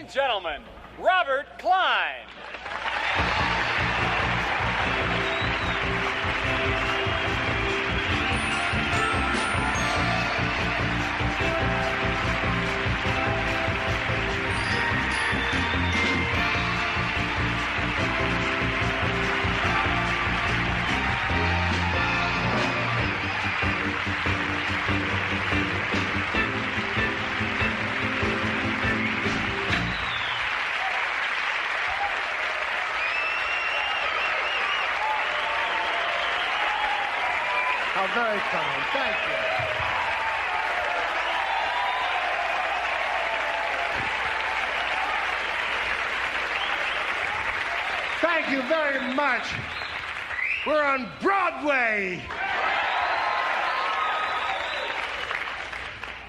and gentlemen, Robert Klein. How very kind. Thank you. Thank you very much. We're on Broadway.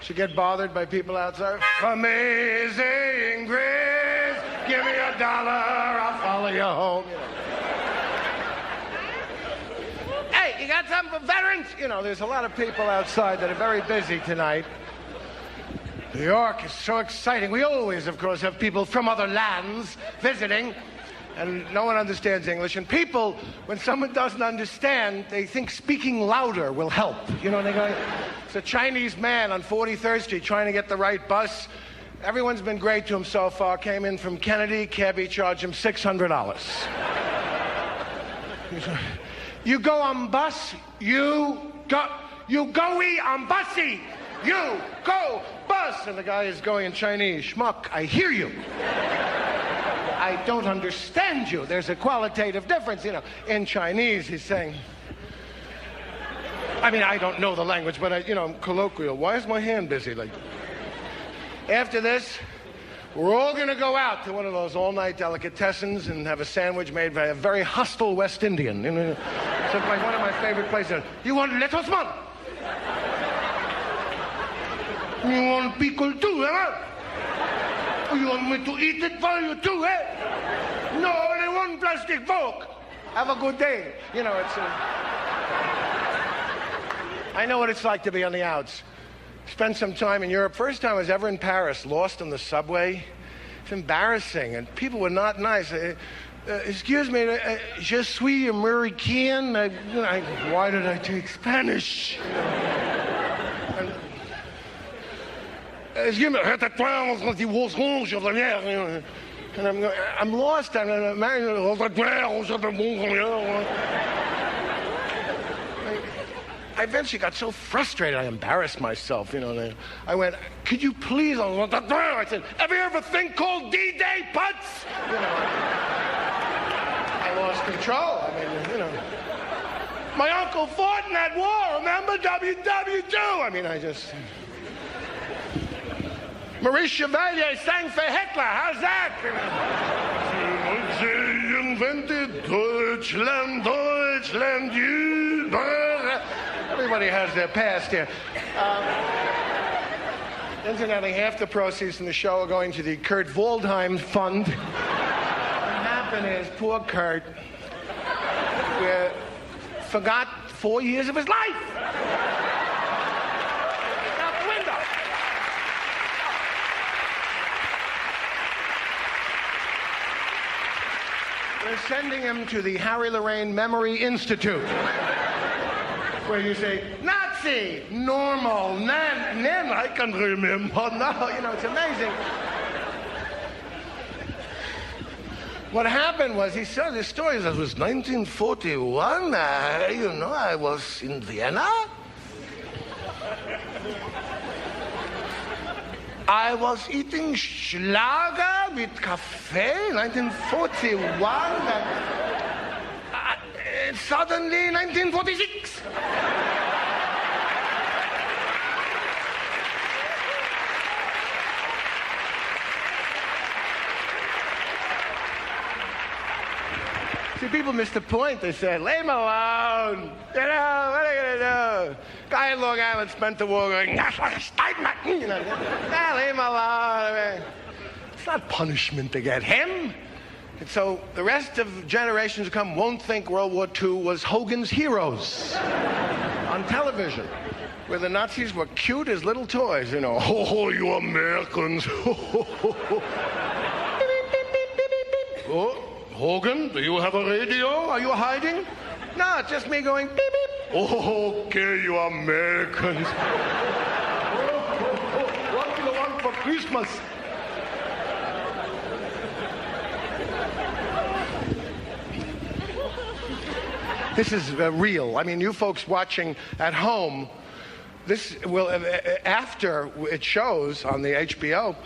Should get bothered by people outside. Amazing grace, give me $1, I'll follow you home. You know. Hey, you got something for veterans? You know, there's a lot of people outside that are very busy tonight. New York is so exciting. We always, of course, have people from other lands visiting, and no one understands English. And people, when someone doesn't understand, they think speaking louder will help. You know, they go, it's a Chinese man on 43rd Street trying to get the right bus. Everyone's been great to him so far. Came in from Kennedy, cabbie charged him $600. You go on bus, you go-y on bussy, you go bus. And the guy is going in Chinese. Schmuck, I hear you. I don't understand you. There's a qualitative difference, you know. In Chinese, he's saying, I mean, I don't know the language, but I'm colloquial. Why is my hand busy? Like, after this, we're all going to go out to one of those all-night delicatessens and have a sandwich made by a very hostile West Indian. You know, it's like one of my favorite places. You want lettuce, man? You want pickle too, eh? You want me to eat it for you too, eh? No, only one plastic fork. Have a good day. You know, it's I know what it's like to be on the outs. Spent some time in Europe. First time I was ever in Paris, lost on the subway. It's embarrassing, and people were not nice. Excuse me, je suis American. Why did I take Spanish? Excuse me, and I'm lost. I'm I eventually got so frustrated, I embarrassed myself, you know. I went, could you please? I said, have you ever think called D-Day, putz? You know, I lost control. I mean, you know. My uncle fought in that war, remember? WW2. I mean, I just... Maurice Chevalier sang for Hitler. How's that? Invented Deutschland, Deutschland, everybody has their past here. Incidentally, half the proceeds from the show are going to the Kurt Waldheim Fund. What happened is, poor Kurt forgot 4 years of his life. Out the window. We're sending him to the Harry Lorraine Memory Institute, where you say, Nazi, normal, nan, I can remember. No, you know, it's amazing. What happened was, he saw this story, it was 1941, I was in Vienna. I was eating Schlager with cafe, 1941. Suddenly, 1946. See, people miss the point. They say, leave him alone. You know, what are you going to do? Guy in Long Island spent the war going, you know, leave him alone. I mean, it's not punishment to get him. And so the rest of generations to come won't think World War II was Hogan's Heroes on television. where the Nazis were cute as little toys, you know. Oh, you Americans. Oh, Hogan, do you have a radio? Are you hiding? No, it's just me going beep, beep. Oh, okay, you Americans. What do you want for Christmas? This is real. I mean, you folks watching at home, this will, after it shows on the HBO,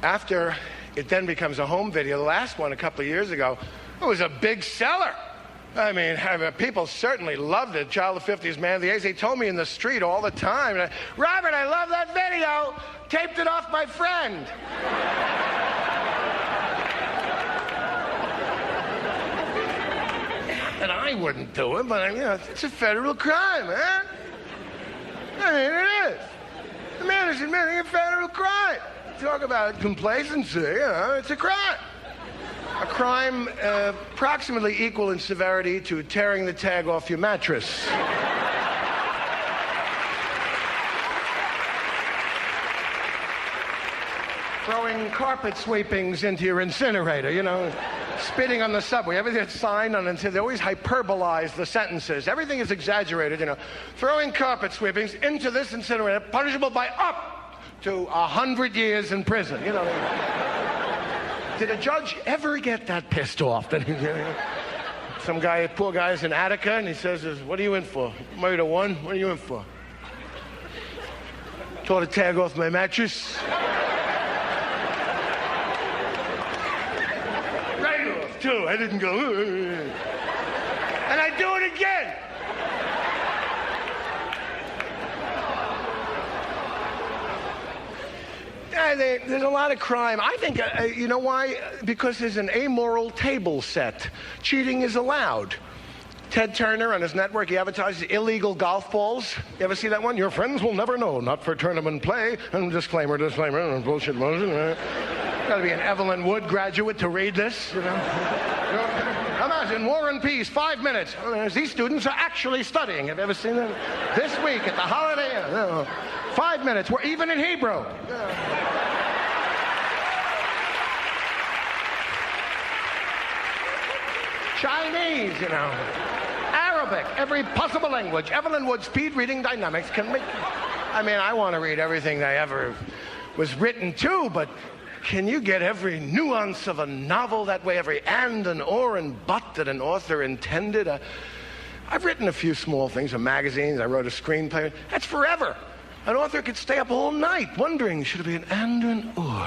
after it then becomes a home video, the last one a couple of years ago, it was a big seller. I mean, people certainly loved it. Child of the 50s, man of the 80s. They told me in the street all the time, Robert, I love that video. Taped it off my friend. And I wouldn't do it, but it's a federal crime, man. I mean, it is. The man is admitting a federal crime. Talk about complacency, it's a crime. A crime approximately equal in severity to tearing the tag off your mattress. Throwing carpet sweepings into your incinerator, spitting on the subway. Everything that's signed on it, they always hyperbolize the sentences. Everything is exaggerated, Throwing carpet sweepings into this incinerator, punishable by up to 100 years in prison, Did a judge ever get that pissed off? Some guy, poor guy's in Attica, and he says, what are you in for? Murder one? What are you in for? Tore the tag off my mattress. Too. I didn't go. And I do it again. There's a lot of crime. I think, you know why? Because there's an amoral table set. Cheating is allowed. Ted Turner on his network, he advertises illegal golf balls. You ever see that one? Your friends will never know. Not for tournament play. And disclaimer, bullshit motion. Got to be an Evelyn Wood graduate to read this, Imagine War and Peace, 5 minutes. These students are actually studying. Have you ever seen them? This week at the Holiday Inn. 5 minutes. We're even in Hebrew. Chinese, Arabic, every possible language. Evelyn Wood's speed reading dynamics can make... I want to read everything that ever was written too, but... Can you get every nuance of a novel that way, every and or and but that an author intended? I've written a few small things in magazines. I wrote a screenplay. That's forever. An author could stay up all night wondering, should it be an and or an or?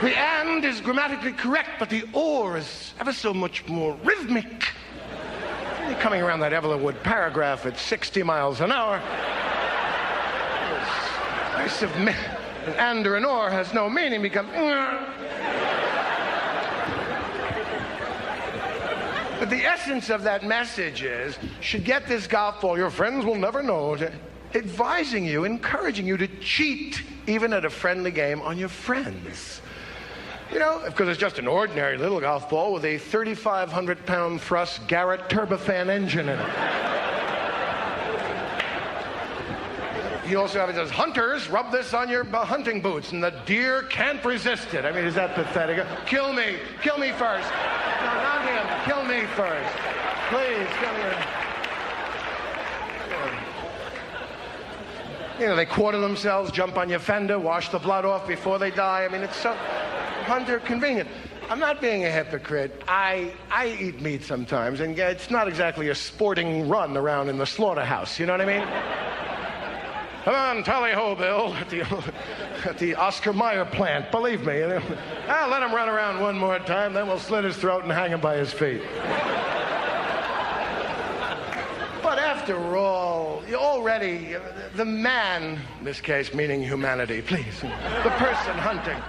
The and is grammatically correct, but the or is ever so much more rhythmic. You're coming around that Evelyn Wood paragraph at 60 miles an hour. I submit an and or an or has no meaning, become... But the essence of that message is, should get this golf ball, your friends will never know, advising you, encouraging you to cheat, even at a friendly game, on your friends. Because it's just an ordinary little golf ball with a 3,500-pound thrust Garrett turbofan engine in it. He also says, hunters, rub this on your hunting boots, and the deer can't resist it. Is that pathetic? Kill me first. No, not him. Kill me first. Please, kill me. They quarter themselves, jump on your fender, wash the blood off before they die. It's so hunter convenient. I'm not being a hypocrite. I eat meat sometimes, and it's not exactly a sporting run around in the slaughterhouse. You know what I mean? Come on, tally-ho, Bill, at the Oscar Mayer plant. Believe me. Let him run around one more time, then we'll slit his throat and hang him by his feet. But after all, already, the man, in this case meaning humanity, please, the person hunting,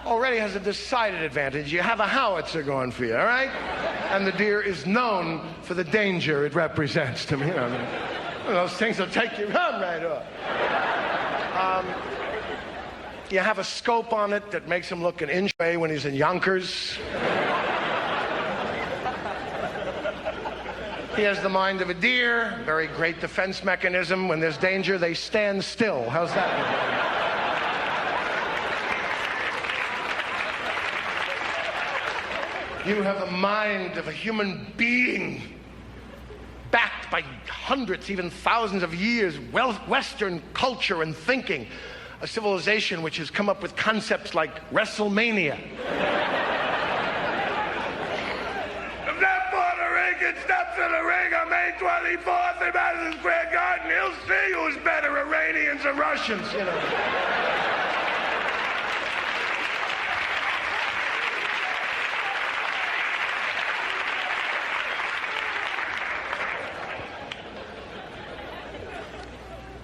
already has a decided advantage. You have a howitzer going for you, all right? And the deer is known for the danger it represents to me. Those things will take your arm right off. You have a scope on it that makes him look an inch away when he's in Yonkers. He has the mind of a deer, very great defense mechanism. When there's danger, they stand still. How's that? You have the mind of a human being, backed by hundreds, even thousands of years, Western culture and thinking, a civilization which has come up with concepts like WrestleMania. If that Puerto Rican steps in the ring on May 24th in Madison Square Garden, he'll see who's better, Iranians or Russians, you know.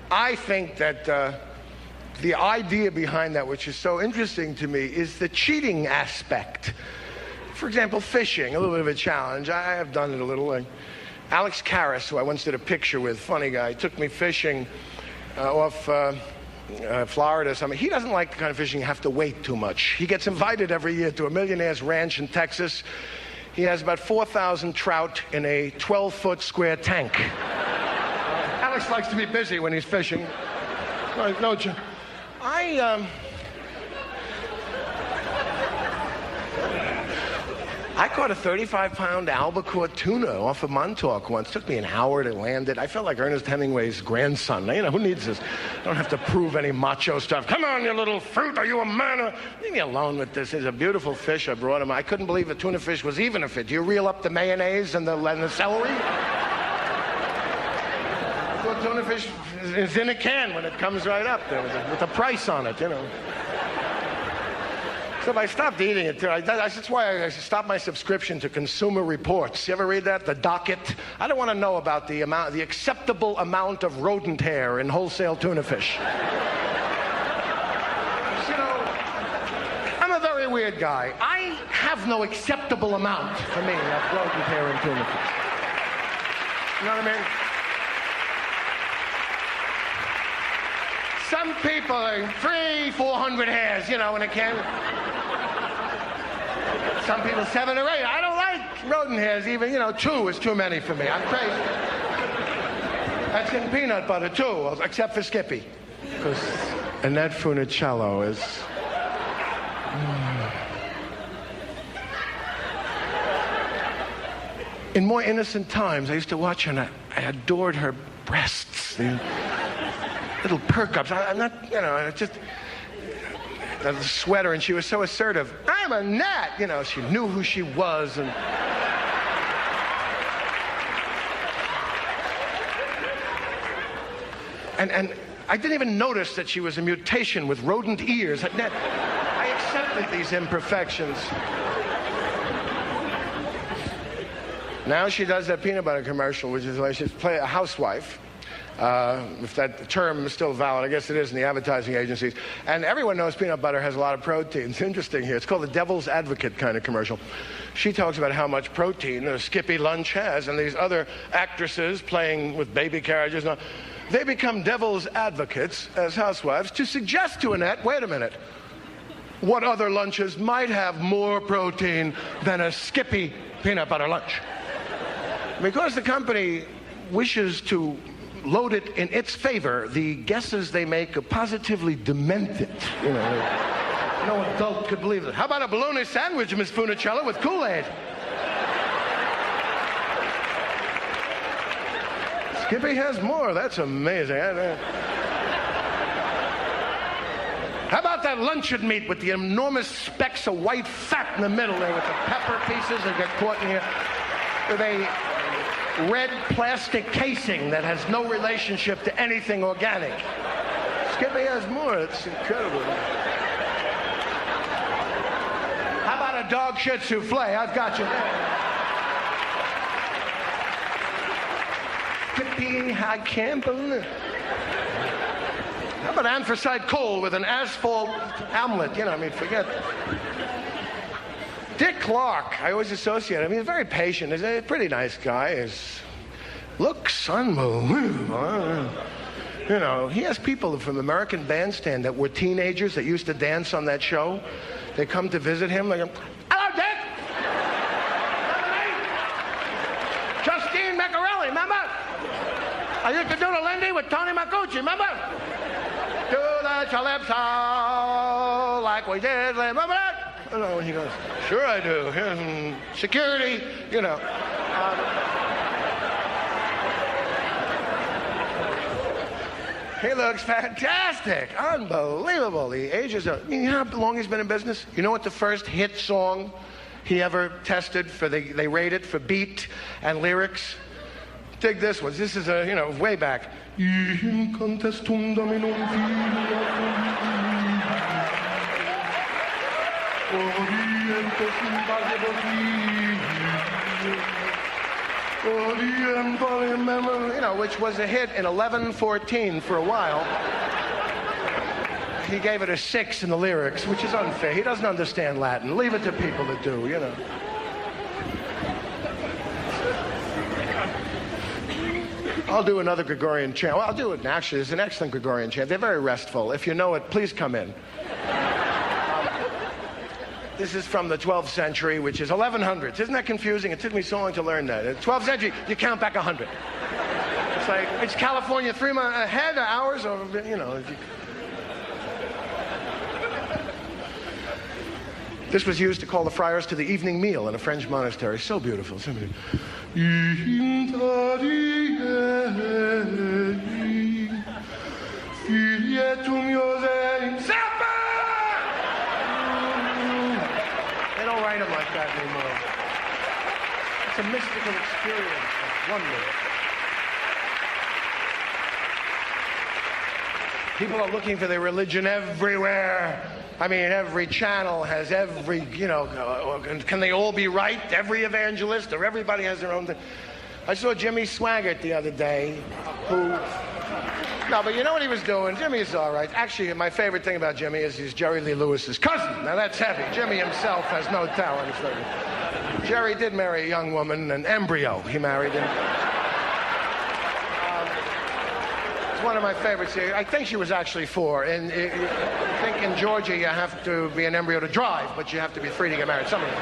I think that the idea behind that, which is so interesting to me, is the cheating aspect. For example, fishing, a little bit of a challenge. I have done it a little. Alex Karras, who I once did a picture with, funny guy, took me fishing off Florida. He doesn't like the kind of fishing you have to wait too much. He gets invited every year to a millionaire's ranch in Texas. He has about 4,000 trout in a 12-foot square tank. Alex likes to be busy when he's fishing. No, I caught a 35-pound albacore tuna off of Montauk once. Took me an hour to land it. I felt like Ernest Hemingway's grandson. You know, who needs this? I don't have to prove any macho stuff. Come on, you little fruit. Are you a man? Leave me alone with this. It's a beautiful fish. I brought him. I couldn't believe a tuna fish was even a fish. Do you reel up the mayonnaise and the celery? Tuna fish is in a can when it comes right up there with a price on it, you know. So I stopped eating it, too. That's why I stopped my subscription to Consumer Reports. You ever read that? The docket? I don't want to know about the acceptable amount of rodent hair in wholesale tuna fish. You know, I'm a very weird guy. I have no acceptable amount, for me, of rodent hair in tuna fish. You know what I mean? Some people are 300-400 hairs, you know, in a can. Some people 7 or 8. I don't like rodent hairs even, 2 is too many for me. I'm crazy. That's in peanut butter too, except for Skippy. Because Annette Funicello is... In more innocent times, I used to watch her and I adored her breasts. Little perk-ups. I'm not, just the sweater, and she was so assertive. I'm a gnat, she knew who she was, and I didn't even notice that she was a mutation with rodent ears. I accepted these imperfections. Now she does that peanut butter commercial, which is like she's play a housewife. If that term is still valid, I guess it is in the advertising agencies. And everyone knows peanut butter has a lot of protein. It's interesting here. It's called the devil's advocate kind of commercial. She talks about how much protein a Skippy lunch has, and these other actresses playing with baby carriages, they become devil's advocates as housewives to suggest to Annette, wait a minute, what other lunches might have more protein than a Skippy peanut butter lunch? Because the company wishes to load it in its favor, the guesses they make are positively demented. No adult could believe it. How about a bologna sandwich, Miss Funicello, with Kool-Aid? Skippy has more. That's amazing. How about that luncheon meat with the enormous specks of white fat in the middle there with the pepper pieces that get caught in here? With a red plastic casing that has no relationship to anything organic. Skippy has more. It's incredible. How about a dog shit souffle? I've got you there. Skippy, I can't believe it. How about anthracite coal with an asphalt omelet? Forget. Dick Clark, I always associate him. He's very patient. He's a pretty nice guy. His looks unbelievable. He has people from the American Bandstand that were teenagers that used to dance on that show. They come to visit him. They go, hello, Dick. Justine Macaroni. I used to do the Lindy with Tony Macucci, remember? Do the calypso like we did, remember that? And he goes, sure I do. Security, you know. He looks fantastic. Unbelievable. He ages up. You know how long he's been in business? You know what the first hit song he ever tested for, they rated for beat and lyrics? Dig this one. This is, way back. Which was a hit in 11/14 for a while. He gave it a 6 in the lyrics, which is unfair. He doesn't understand Latin. Leave it to people that do, you know. I'll do another Gregorian chant. Well, I'll do it. Actually, it's an excellent Gregorian chant. They're very restful. If you know it, please come in. This is from the 12th century, which is 1100s. Isn't that confusing? It took me so long to learn that. In the 12th century, you count back 100. It's like, it's California 3 months ahead, hours, or, you know. This was used to call the friars to the evening meal in a French monastery. So beautiful. So beautiful. They don't write them like that anymore. It's a mystical experience of wonder. People are looking for their religion everywhere. I mean, every channel has every, can they all be right? Every evangelist or everybody has their own thing. I saw Jimmy Swaggart the other day, no, but you know what he was doing? Jimmy is all right. Actually, my favorite thing about Jimmy is he's Jerry Lee Lewis's cousin. Now, that's heavy. Jimmy himself has no talent. Jerry did marry a young woman, an embryo he married. It's one of my favorites. I think she was actually 4. And I think in Georgia you have to be an embryo to drive, but you have to be 3 to get married. Something.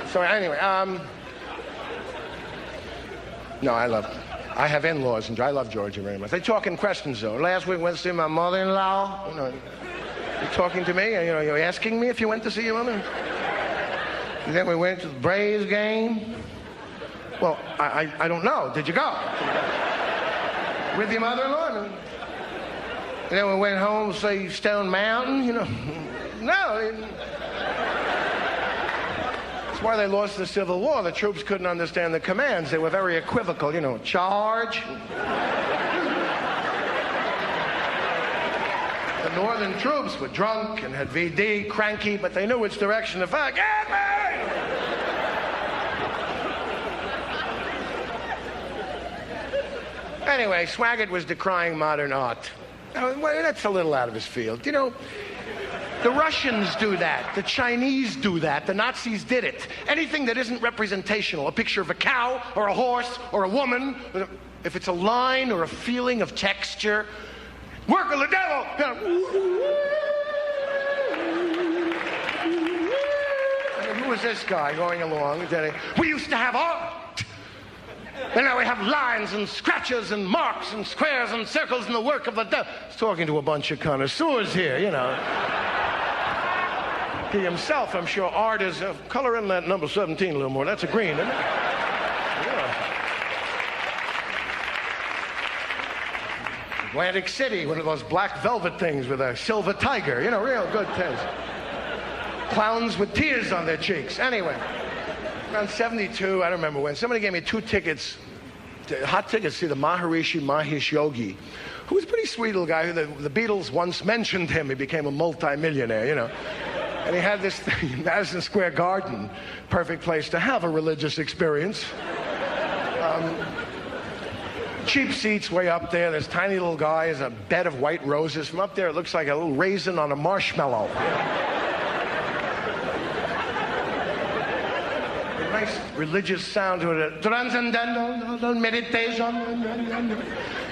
So anyway, no, I have in-laws, and I love Georgia very much. They talk in questions, though. Last week, I went to see my mother-in-law. You're talking to me? You're asking me if you went to see your mother? And then we went to the Braves game. Well, I don't know. Did you go? With your mother-in-law? And then we went home to see Stone Mountain, No. That's why they lost the Civil War. The troops couldn't understand the commands. They were very equivocal, charge. The northern troops were drunk and had VD, cranky, but they knew which direction to fire. Get me! Anyway, Swaggart was decrying modern art. Well, that's a little out of his field. The Russians do that. The Chinese do that. The Nazis did it. Anything that isn't representational, a picture of a cow or a horse or a woman, if it's a line or a feeling of texture, work of the devil. Who was this guy going along? We used to have art. And now we have lines and scratches and marks and squares and circles and the work of the devil. He's talking to a bunch of connoisseurs here, He himself, I'm sure, art is color in that number 17 a little more. That's a green, isn't it? Yeah. Atlantic City, one of those black velvet things with a silver tiger. Real good taste. Clowns with tears on their cheeks. Anyway, around 72, I don't remember when, somebody gave me 2 tickets, hot tickets to see the Maharishi Mahesh Yogi, who was a pretty sweet little guy. The Beatles once mentioned him. He became a multi-millionaire, And he had this thing in Madison Square Garden, perfect place to have a religious experience. Cheap seats way up there. This tiny little guy is a bed of white roses. From up there, it looks like a little raisin on a marshmallow. A nice religious sound to it. Transcendental meditation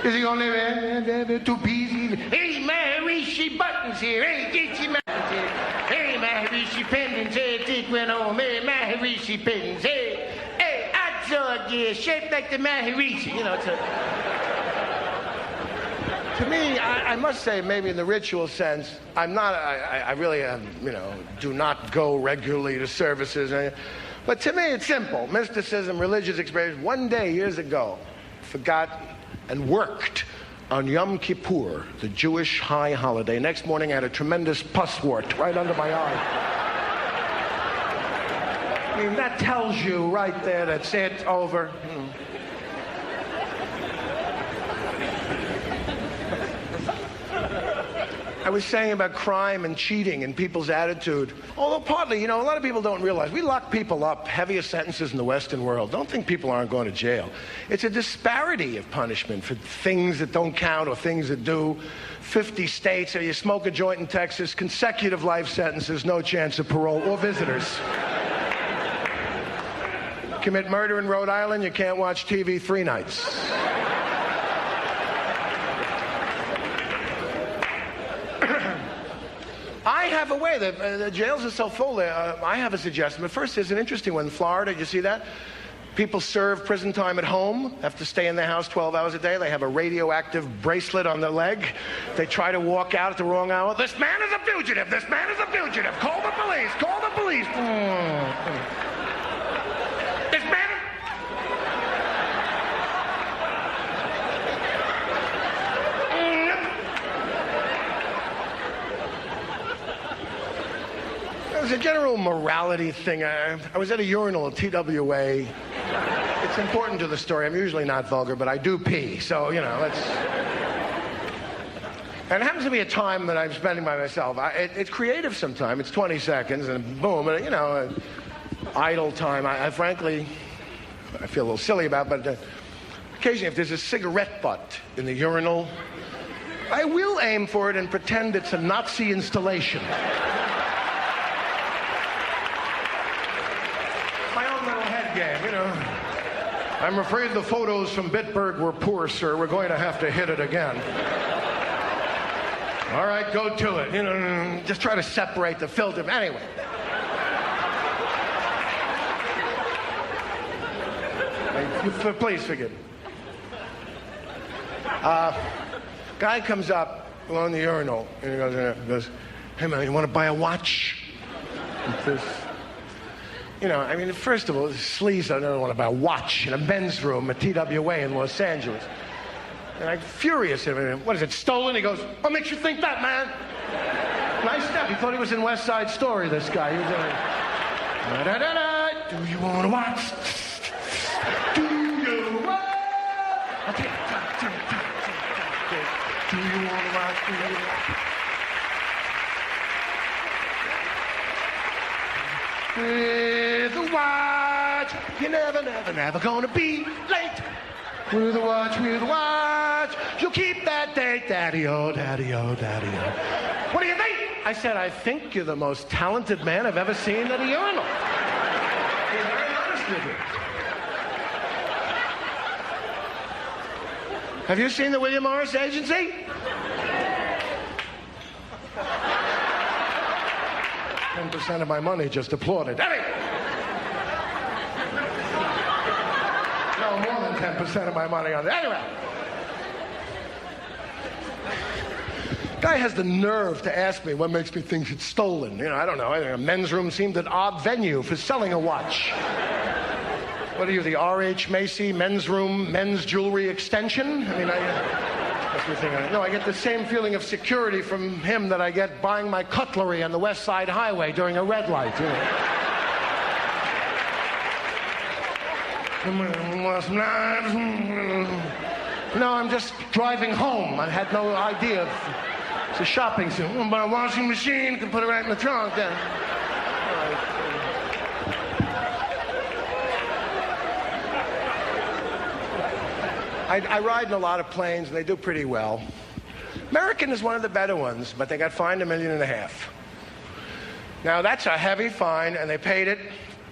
is the only way to be. Hey, Maharishi Buttons here. Hey, Gitchy Mountains here. Hey, Maharishi Pendants, hey, Tikwin, oh, Maharishi Pendants, hey, shaped like the Maharishi. You know, to me, I must say, maybe in the ritual sense, I'm not, I really, do not go regularly to services. But to me, it's simple. Mysticism, religious experience. One day, years ago, forgot and worked on Yom Kippur, the Jewish high holiday. Next morning, I had a tremendous pus wart right under my eye. I mean, that tells you right there, that's it, over. I was saying about crime and cheating and people's attitude. Although partly, a lot of people don't realize, we lock people up, heaviest sentences in the Western world. Don't think people aren't going to jail. It's a disparity of punishment for things that don't count or things that do. 50 states, or you smoke a joint in Texas, consecutive life sentences, no chance of parole or visitors. Commit murder in Rhode Island, you can't watch TV 3 nights. I have a way, the jails are so full, I have a suggestion. But first, there's an interesting one in Florida. You see that? People serve prison time at home, have to stay in their house 12 hours a day. They have a radioactive bracelet on their leg. They try to walk out at the wrong hour. This man is a fugitive. This man is a fugitive. Call the police. Call the police. This man... It's a general morality thing. I was at a urinal at TWA. It's important to the story. I'm usually not vulgar, but I do pee. So, let's... And it happens to be a time that I'm spending by myself. It's creative sometimes. It's 20 seconds, and boom, and, idle time. I frankly, I feel a little silly about it, but occasionally if there's a cigarette butt in the urinal, I will aim for it and pretend it's a Nazi installation. Game, I'm afraid the photos from Bitburg were poor, sir. We're going to have to hit it again. All right, go to it. Just try to separate the filter. Anyway. Please forgive me. Guy comes up along the urinal and he goes, "Hey man, you want to buy a watch?" First of all, sleaze, I don't want to buy a watch in a men's room at TWA in Los Angeles. And I'm furious. What is it, stolen? He goes, "What makes you think that, man?" Nice step. He thought he was in West Side Story, this guy. He was like, da-da-da-da, do you want to watch? Do you want? Okay. Do you want to watch? Do you want? With a watch, you're never gonna be late. With a watch, you'll keep that date. Daddy-o, daddy-o, daddy-o. What do you think? I said, I think you're the most talented man I've ever seen at a urinal. He's very honest with you. Have you seen the William Morris Agency? 10% of my money just applauded. Anyway. No, more than 10% of my money on it. Anyway. Guy has the nerve to ask me what makes me think it's stolen. I don't know. A men's room seemed an odd venue for selling a watch. What are you, the R.H. Macy men's room, men's jewelry extension? I get the same feeling of security from him that I get buying my cutlery on the West Side Highway during a red light. No, I'm just driving home. I had no idea. It's a shopping center. But a washing machine, you can put it right in the trunk. I ride in a lot of planes, and they do pretty well. American is one of the better ones, but they got fined $1.5 million. Now, that's a heavy fine, and they paid it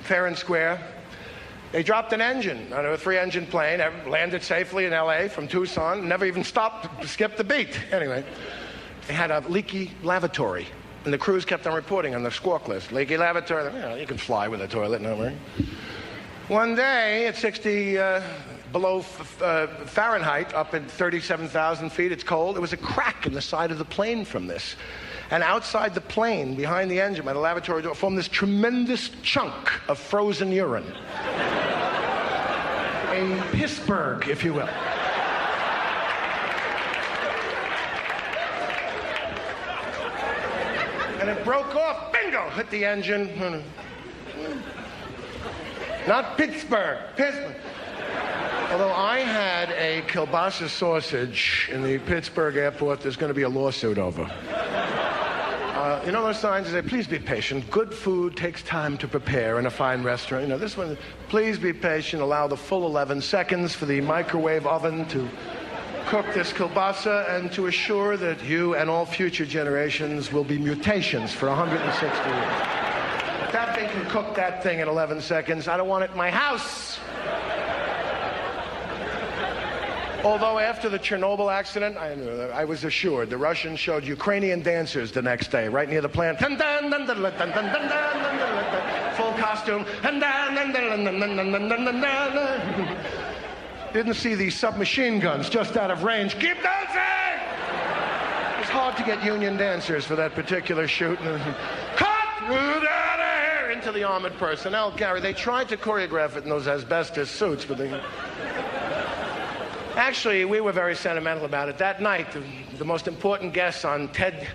fair and square. They dropped an engine on a 3-engine plane, landed safely in L.A. from Tucson, never even skipped the beat. Anyway, they had a leaky lavatory, and the crews kept on reporting on the squawk list. Leaky lavatory, you can fly with a toilet, no worry. One day at 60 below Fahrenheit, up at 37,000 feet, it's cold. There was a crack in the side of the plane from this. And outside the plane, behind the engine, by the lavatory door, formed this tremendous chunk of frozen urine. A Pittsburgh, if you will. And it broke off, bingo, hit the engine. Not Pittsburgh, Pittsburgh. Although I had a kielbasa sausage in the Pittsburgh airport, there's going to be a lawsuit over. You know those signs that say, please be patient. Good food takes time to prepare in a fine restaurant. You know, this one, please be patient. Allow the full 11 seconds for the microwave oven to cook this kielbasa and to assure that you and all future generations will be mutations for 160 years. If that thing can cook that thing in 11 seconds, I don't want it in my house. Although after the Chernobyl accident, I was assured the Russians showed Ukrainian dancers the next day, right near the plant. Full costume. Didn't see these submachine guns just out of range. Keep dancing! It was hard to get union dancers for that particular shoot. Cut! Out of here! Into the armored personnel carrier. They tried to choreograph it in those asbestos suits, but they... Actually, we were very sentimental about it. That night, the most important guest on Ted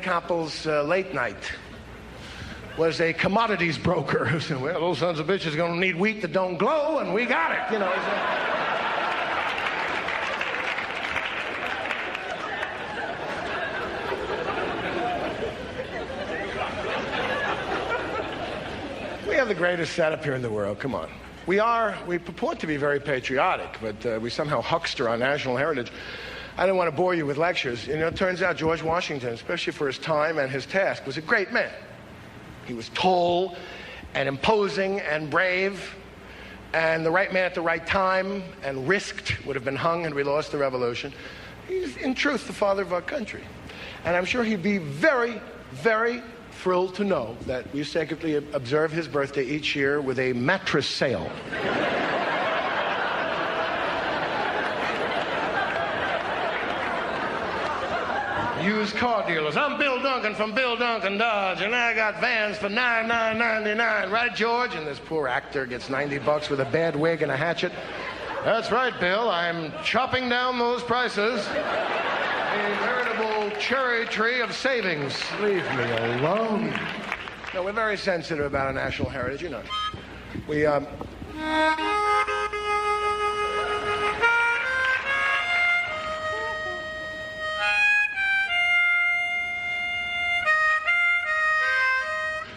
Koppel's late night was a commodities broker who said, well, those sons of bitches are going to need wheat that don't glow, and we got it, you know. We have the greatest setup here in the world, come on. We purport to be very patriotic, but we somehow huckster our national heritage. I don't want to bore you with lectures. You know, it turns out George Washington, especially for his time and his task, was a great man. He was tall and imposing and brave and the right man at the right time and risked, would have been hung had we lost the revolution. He's, in truth, the father of our country. And I'm sure he'd be very, very thrilled to know that we secretly observe his birthday each year with a mattress sale. Used car dealers. I'm Bill Duncan from Bill Duncan Dodge, and I got vans for $99.99. Right, George? And this poor actor gets $90 with a bad wig and a hatchet. That's right, Bill. I'm chopping down those prices. A veritable cherry tree of savings. Leave me alone. No, we're very sensitive about our national heritage, you know. We,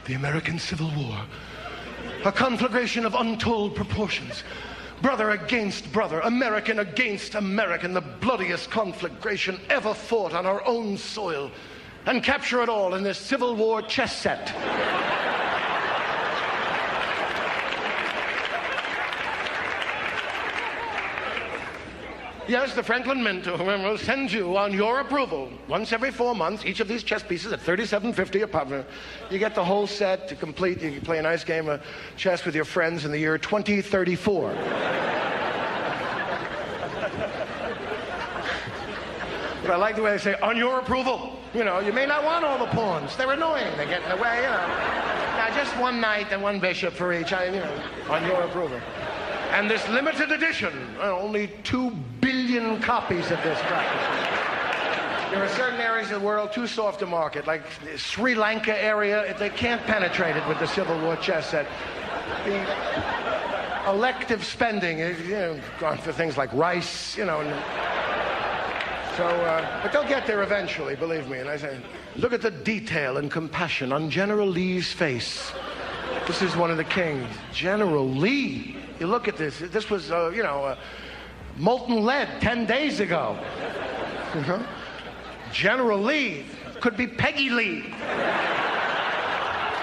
The American Civil War. A conflagration of untold proportions. Brother against brother, American against American, the bloodiest conflagration ever fought on our own soil. And capture it all in this Civil War chess set. Yes, the Franklin Mint will send you on your approval once every 4 months, each of these chess pieces at $37.50 a pop. You get the whole set to complete. You can play a nice game of chess with your friends in the year 2034. But I like the way they say, on your approval. You know, you may not want all the pawns. They're annoying. They get in the way, you know. Now, just one knight and one bishop for each, on your approval. And this limited edition, only 2 billion copies of this crap. There are certain areas of the world too soft to market, like the Sri Lanka area. They can't penetrate it with the Civil War chess set. The elective spending is, gone for things like rice, but they'll get there eventually, believe me. And I say, look at the detail and compassion on General Lee's face. This is one of the kings. General Lee. You look at this. This was, molten lead 10 days ago. General Lee. Could be Peggy Lee.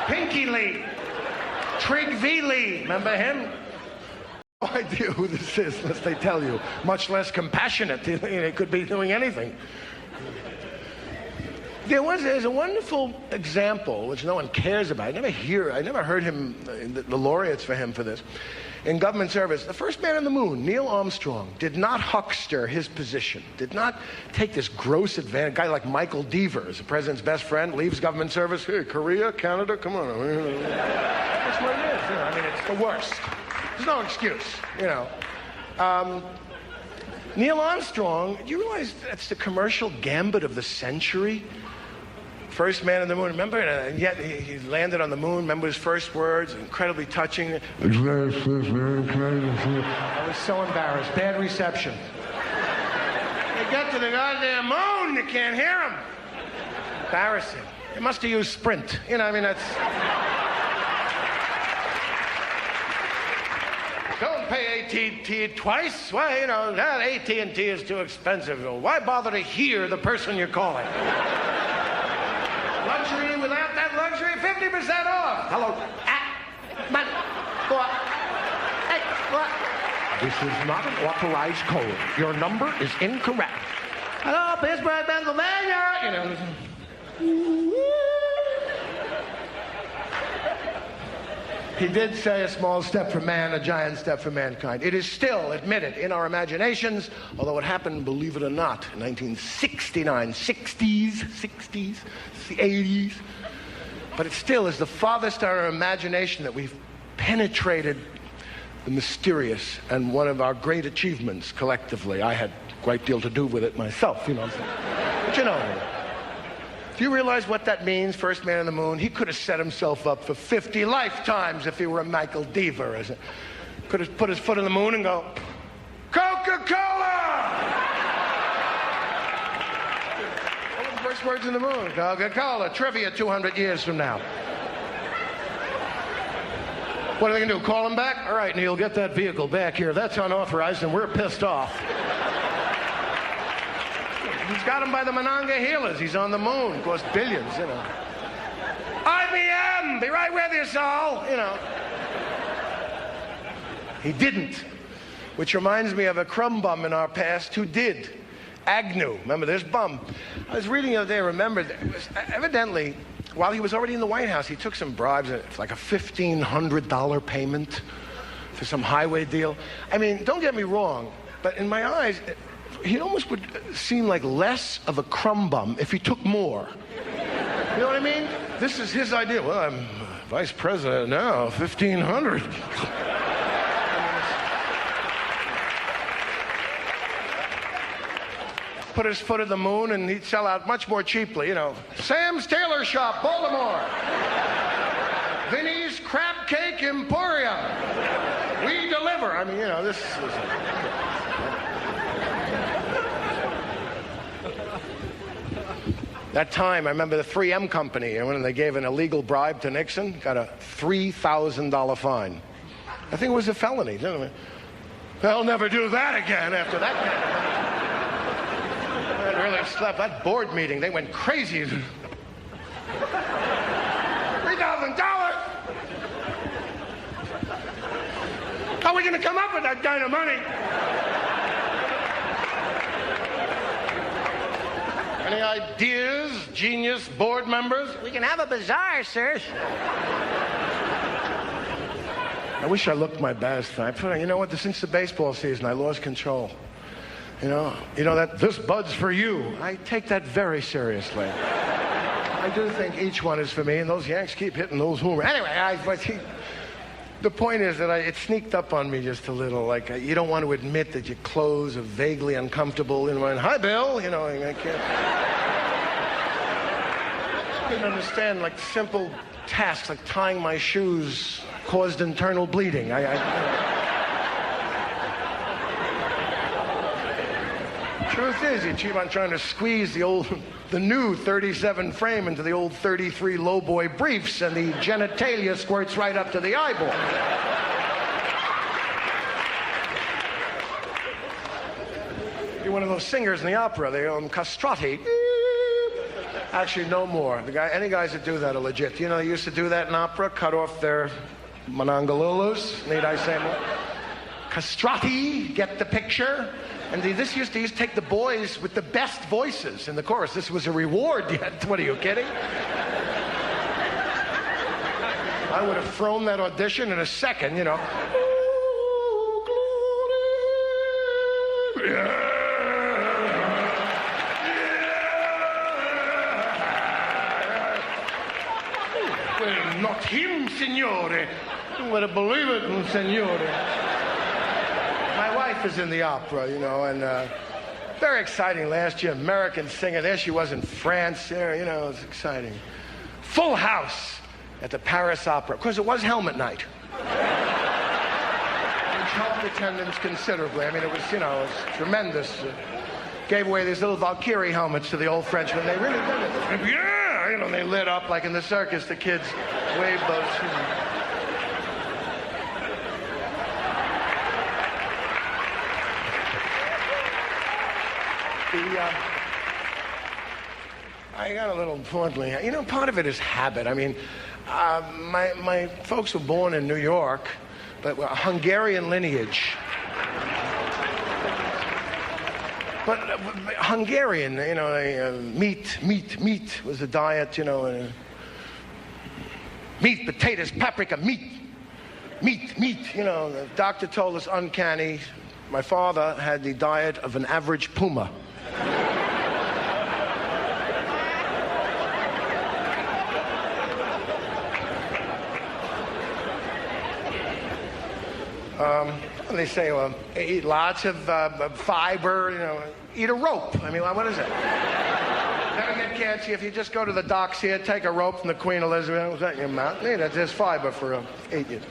Pinky Lee. Trig V. Lee. Remember him? No idea who this is unless they tell you. Much less compassionate. They could be doing anything. There's a wonderful example, which no one cares about. I never heard him, the laureates for him for this. In government service, the first man on the moon, Neil Armstrong, did not huckster his position, did not take this gross advantage. A guy like Michael Deaver is the president's best friend, leaves government service, hey, Korea, Canada, come on. That's what it is. It's the worst. There's no excuse, Neil Armstrong, do you realize that's the commercial gambit of the century? First man on the moon, remember? And yet he landed on the moon. Remember his first words? Incredibly touching. I was so embarrassed. Bad reception. They get to the goddamn moon, you can't hear him. Embarrassing. They must have used Sprint. That's... Don't pay AT&T twice. Why, that AT&T is too expensive. Why bother to hear the person you're calling? Luxury without that luxury, 50% off. Hello. This is not an authorized code. Your number is incorrect. Hello, Pittsburgh, Pennsylvania. He did say a small step for man, a giant step for mankind. It is still admitted in our imaginations, although it happened, believe it or not, in 1969, 60s, the 80s. But it still is the farthest our imagination that we've penetrated the mysterious, and one of our great achievements collectively. I had a great deal to do with it myself, But do you realize what that means, first man on the moon? He could have set himself up for 50 lifetimes if he were a Michael Deaver. Could have put his foot on the moon and go, Coca-Cola! What were the first words on the moon? Coca-Cola. Trivia 200 years from now. What are they going to do, call him back? All right, Neil, get that vehicle back here. That's unauthorized and we're pissed off. He's got him by the Monongahela. He's on the moon. Cost billions, IBM, be right with you, Saul, He didn't. Which reminds me of a crumb bum in our past who did. Agnew. Remember this bum? I was reading the other day, remembered, evidently, while he was already in the White House, he took some bribes, like a $1,500 payment for some highway deal. Don't get me wrong, but in my eyes, he almost would seem like less of a crumb bum if he took more. You know what I mean? This is his idea. Well, I'm vice president now, $1,500. Put his foot on the moon and he'd sell out much more cheaply, Sam's Tailor Shop, Baltimore. Vinny's Crab Cake Emporium. We deliver. This is... That time, I remember the 3M company, when they gave an illegal bribe to Nixon, got a $3,000 fine. I think it was a felony, didn't it? They'll never do that again after that kind of... I really slept. That board meeting, they went crazy. $3,000! How are we going to come up with that kind of money? Any ideas, genius board members? We can have a bazaar, sir. I wish I looked my best. You know what? Since the baseball season, I lost control. You know that this bud's for you. I take that very seriously. I do think each one is for me, and those Yanks keep hitting those homers. Anyway, the point is that it sneaked up on me just a little. Like, you don't want to admit that your clothes are vaguely uncomfortable. And hi, Bill. I can't. I didn't understand, like, simple tasks like tying my shoes caused internal bleeding. Truth is, you keep on trying to squeeze the new 37 frame into the old 33 lowboy briefs, and the genitalia squirts right up to the eyeball. You're one of those singers in the opera. They castrati. Actually, no more. Any guys that do that are legit. They used to do that in opera, cut off their monongahela. Need I say more? Castrati, get the picture? And this used to take the boys with the best voices in the chorus. This was a reward yet. What, are you kidding? I would have thrown that audition in a second, you know. Well, not him, signore. You would have believed it, signore. My wife is in the opera, you know, and very exciting last year. American singer. There she was in France. There, you know, it was exciting. Full house at the Paris Opera. Of course, it was helmet night. Which helped attendance considerably. I mean, it was, you know, it was tremendous. Gave away these little Valkyrie helmets to the old Frenchmen. They really did it. Yeah! You know, they lit up like in the circus. The kids waved those, you know. I got a little importantly, you know, part of it is habit. I mean, my folks were born in New York, but were Hungarian lineage. But Hungarian, you know, meat was the diet, you know. Meat, potatoes, paprika, meat, you know. The doctor told us uncanny. My father had the diet of an average puma. They say, well, eat lots of fiber, you know, eat a rope. I mean, what is it? Never get cancer if you just go to the docks here, take a rope from the Queen Elizabeth, was that in your mouth? Yeah, there's fiber for 8 years.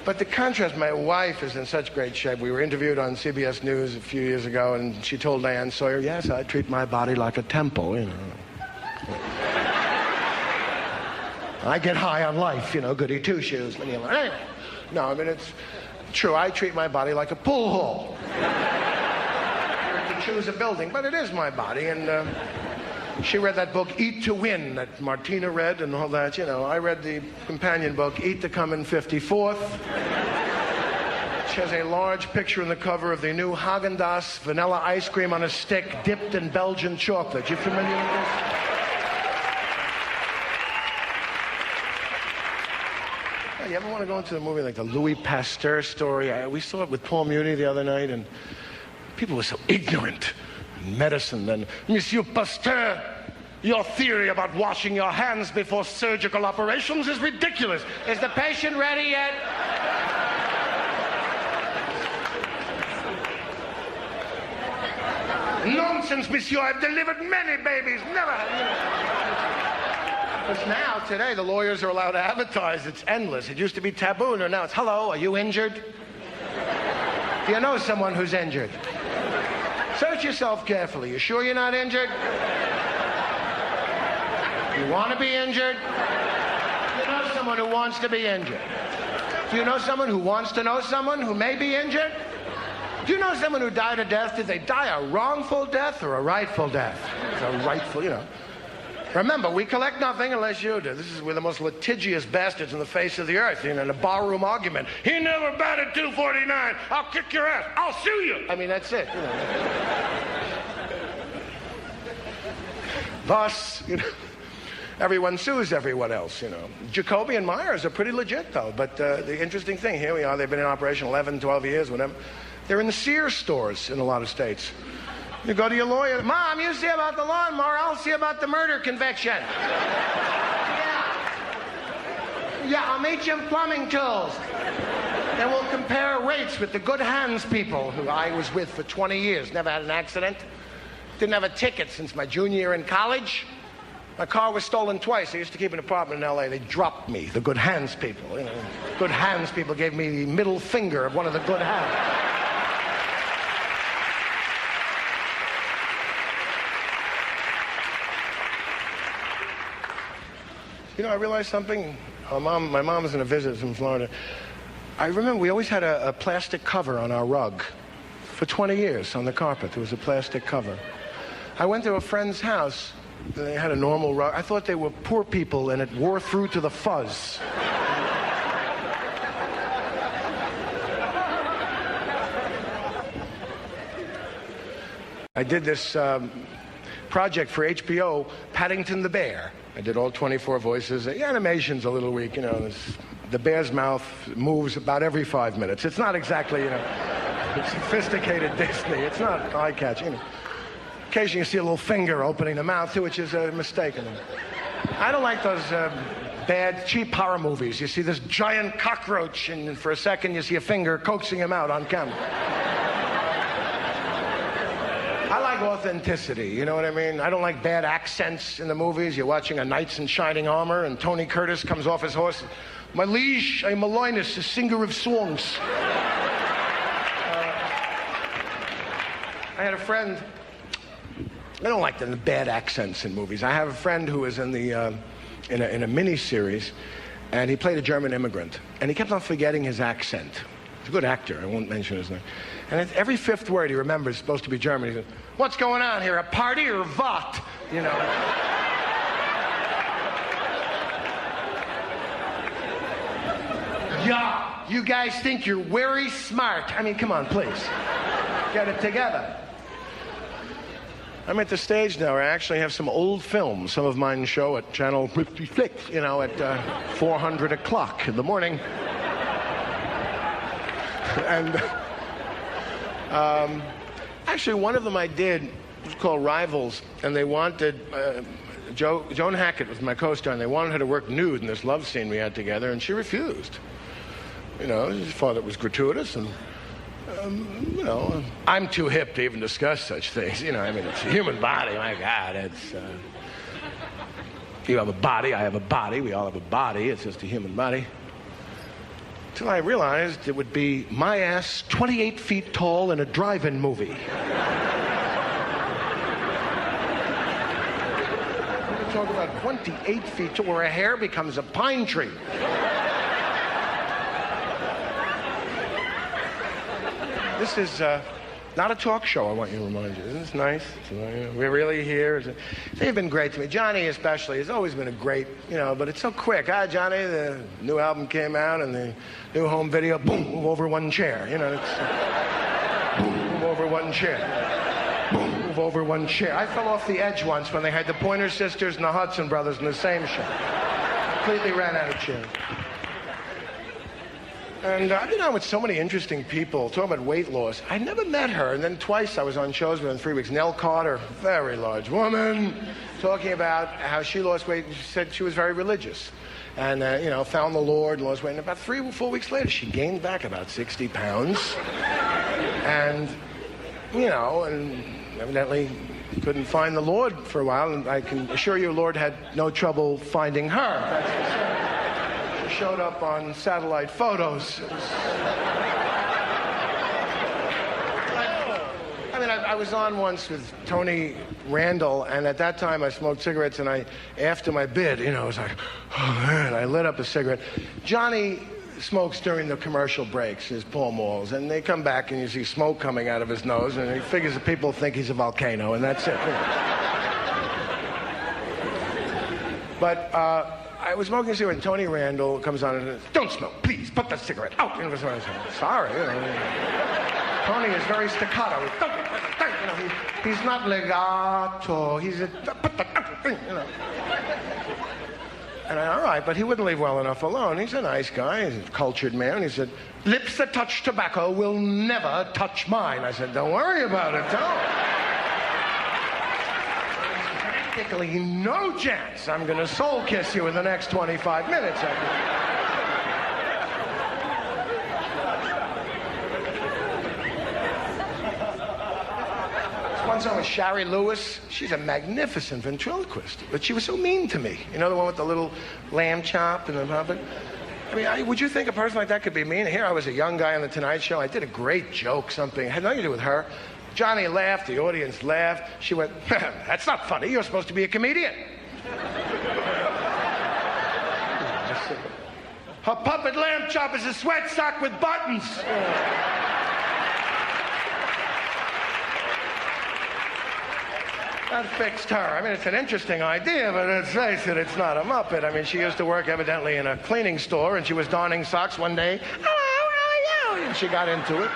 But the contrast, my wife is in such great shape. We were interviewed on CBS News a few years ago, and she told Diane Sawyer, yes, I treat my body like a temple, you know. I get high on life, you know, goody two-shoes. Anyway, no, I mean, it's true. I treat my body like a pool hall. You can choose a building, but it is my body. And she read that book, Eat to Win, that Martina read and all that, you know. I read the companion book, Eat to Come in 54th. Which has a large picture in the cover of the new Haagen-Dazs vanilla ice cream on a stick dipped in Belgian chocolate. You familiar with this? You ever want to go into a movie like the Louis Pasteur story? We saw it with Paul Muni the other night, and people were so ignorant in medicine. And Monsieur Pasteur, your theory about washing your hands before surgical operations is ridiculous. Is the patient ready yet? Nonsense, monsieur. I've delivered many babies. Never. Because now, today, the lawyers are allowed to advertise. It's endless. It used to be taboo, and now it's, hello, are you injured? Do you know someone who's injured? Search yourself carefully. You sure you're not injured? You want to be injured? Do you know someone who wants to be injured? Do you know someone who wants to know someone who may be injured? Do you know someone who died a death? Did they die a wrongful death or a rightful death? It's a rightful, you know. Remember, we collect nothing unless you do. We're the most litigious bastards in the face of the earth. You know, in a barroom argument. He never batted 249. I'll kick your ass. I'll sue you. I mean, that's it. You know. Thus, you know, everyone sues everyone else, you know. Jacoby and Myers are pretty legit, though. But the interesting thing, here we are. They've been in operation 11, 12 years, whatever. They're in the Sears stores in a lot of states. You go to your lawyer, Mom, you see about the lawnmower, I'll see about the murder conviction. Yeah, I'll meet you in plumbing tools. And we'll compare rates with the good hands people who I was with for 20 years. Never had an accident. Didn't have a ticket since my junior year in college. My car was stolen twice. I used to keep an apartment in L.A. They dropped me, the good hands people. You know, good hands people gave me the middle finger of one of the good hands. You know, I realized something. My mom was in a visit from Florida. I remember we always had a plastic cover on our rug. For 20 years on the carpet, there was a plastic cover. I went to a friend's house. They had a normal rug. I thought they were poor people, and it wore through to the fuzz. I did this project for HBO, Paddington the Bear. I did all 24 voices. The animation's a little weak, you know. The bear's mouth moves about every 5 minutes. It's not exactly, you know, sophisticated Disney. It's not eye-catching. You know. Occasionally you see a little finger opening the mouth, too, which is a mistake. I don't like those bad, cheap horror movies. You see this giant cockroach, and for a second you see a finger coaxing him out on camera. I like authenticity, you know what I mean? I don't like bad accents in the movies. You're watching a Knights in Shining Armor, and Tony Curtis comes off his horse. My liege, I'm Malignus, a singer of songs. I had a friend. I don't like the bad accents in movies. I have a friend who was in a mini-series, and he played a German immigrant, and he kept on forgetting his accent. He's a good actor. I won't mention his name. And every fifth word he remembers is supposed to be German. He says, "What's going on here? A party or what?" You know. Yeah, you guys think you're very smart. I mean, come on, please. Get it together. I'm at the stage now where I actually have some old films. Some of mine show at Channel 56, you know, at 400 o'clock in the morning. And actually, one of them I did was called Rivals, and they wanted Joan Hackett was my co-star, and they wanted her to work nude in this love scene we had together, and she refused. You know, she thought it was gratuitous, and you know, I'm too hip to even discuss such things. You know, I mean, it's a human body. My God, it's you have a body, I have a body, we all have a body. It's just a human body. Until I realized it would be my ass 28 feet tall in a drive-in movie. We're talking about 28 feet tall, where a hair becomes a pine tree. This is not a talk show, I want you to remind you. Isn't this nice? We're really here. They've been great to me. Johnny especially has always been a great, you know, but it's so quick. Johnny, the new album came out and the new home video, boom, move over one chair. You know, it's boom, move over one chair. Boom, move over one chair. I fell off the edge once when they had the Pointer Sisters and the Hudson Brothers in the same show. Completely ran out of chairs. And I've been on with so many interesting people, talking about weight loss. I never met her, and then twice I was on shows within 3 weeks. Nell Carter, very large woman, talking about how she lost weight. She said she was very religious. And, you know, found the Lord, lost weight. And about 3 or 4 weeks later, she gained back about 60 pounds. And, you know, and evidently couldn't find the Lord for a while. And I can assure you, Lord had no trouble finding her. That's for sure. Showed up on satellite photos. I mean, I was on once with Tony Randall, and at that time I smoked cigarettes, and after my bid, you know, I was like, oh man, I lit up a cigarette. Johnny smokes during the commercial breaks, his Pall Malls, and they come back and you see smoke coming out of his nose, and he figures that people think he's a volcano, and that's it. You know. But I was smoking a cigarette, and Tony Randall comes on and says, "Don't smoke, please, put that cigarette out." You know, so I said, sorry, you know. Tony is very staccato. You know, he's not legato. He's put that out, you know. And all right, but he wouldn't leave well enough alone. He's a nice guy. He's a cultured man. He said, "Lips that touch tobacco will never touch mine." I said, "Don't worry about it, don't." Practically no chance I'm going to soul kiss you in the next 25 minutes. One song with Shari Lewis. She's a magnificent ventriloquist, but she was so mean to me. You know, the one with the little lamb chop and the puppet? I mean, would you think a person like that could be mean? Here I was a young guy on The Tonight Show. I did a great joke, something. It had nothing to do with her. Johnny laughed, the audience laughed. She went, "That's not funny, you're supposed to be a comedian." Her puppet lamb chop is a sweat sock with buttons. That fixed her. I mean, it's an interesting idea, but let's face it, it's not a Muppet. I mean, she used to work evidently in a cleaning store, and she was darning socks one day. "Hello, how are you?" And she got into it.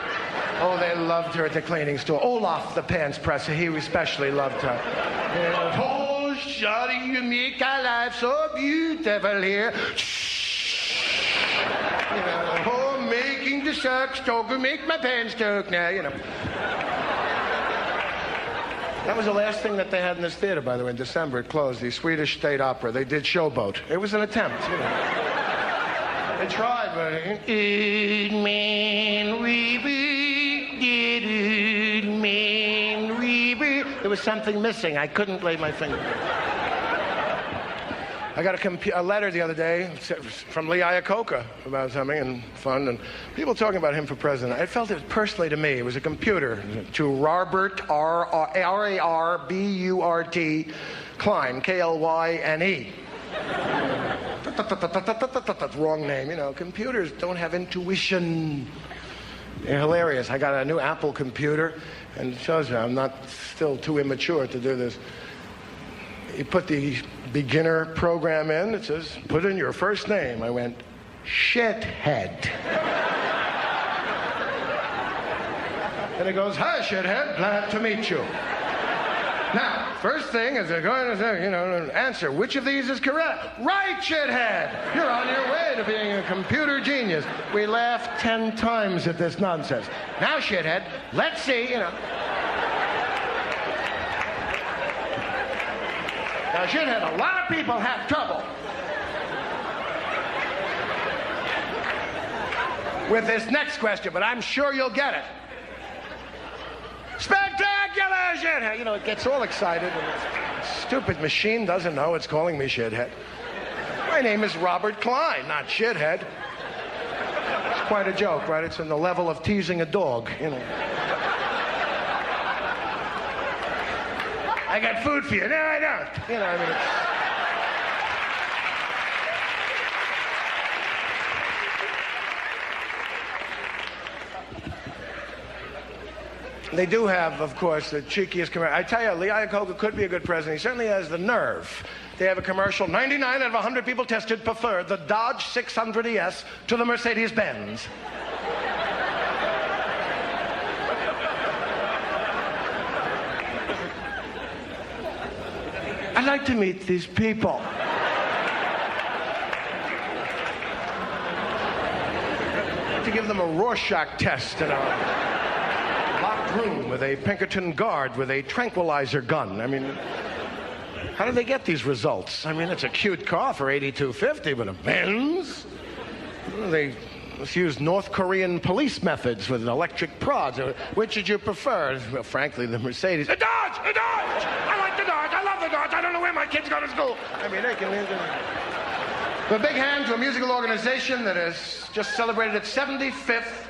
Oh, they loved her at the cleaning store. Olaf, the pants presser, he especially loved her. And, oh, shawty, you make our life so beautiful here. You know, oh, making the shark stroke, make my pants stroke now, you know. That was the last thing that they had in this theater, by the way. In December, it closed. The Swedish State Opera. They did Showboat. It was an attempt, you know. They tried, but... There was something missing. I couldn't lay my finger. I got a letter the other day from Lee Iacocca about something and fun, and people talking about him for president. I felt it personally to me. It was a computer to Robert, R-A-R-B-U-R-T, Klein, K-L-Y-N-E. Wrong name, you know. Computers don't have intuition. They're hilarious. I got a new Apple computer, and it shows you I'm not still too immature to do this. You put the beginner program in. It says, put in your first name. I went, shithead. And it goes, hi, shithead. Glad to meet you. Now, first thing is they're going to say, you know, answer. Which of these is correct? Right, shithead. You're on your way to being a computer genius. We laughed 10 times at this nonsense. Now, shithead, let's see, you know. Now, shithead, a lot of people have trouble with this next question, but I'm sure you'll get it. Spectacular, shithead! You know, it gets all excited, and this stupid machine doesn't know it's calling me shithead. My name is Robert Klein, not shithead. It's quite a joke, right? It's in the level of teasing a dog, you know. I got food for you. No, I don't. You know, I mean, They do have, of course, the cheekiest commercial. I tell you, Lee Iacocca could be a good president. He certainly has the nerve. They have a commercial. 99 out of 100 people tested prefer the Dodge 600 ES to the Mercedes-Benz. I'd like to meet these people. To give them a Rorschach test in a locked room with a Pinkerton guard with a tranquilizer gun. I mean, how do they get these results? I mean, it's a cute car for $82.50, but a Benz? They use North Korean police methods with electric prods. Which did you prefer? Well, frankly, the Mercedes. A Dodge! A Dodge! I like the Dodge. I love the Dodge. I don't know where my kids go to school. I mean, they can... A big hand to a musical organization that has just celebrated its 75th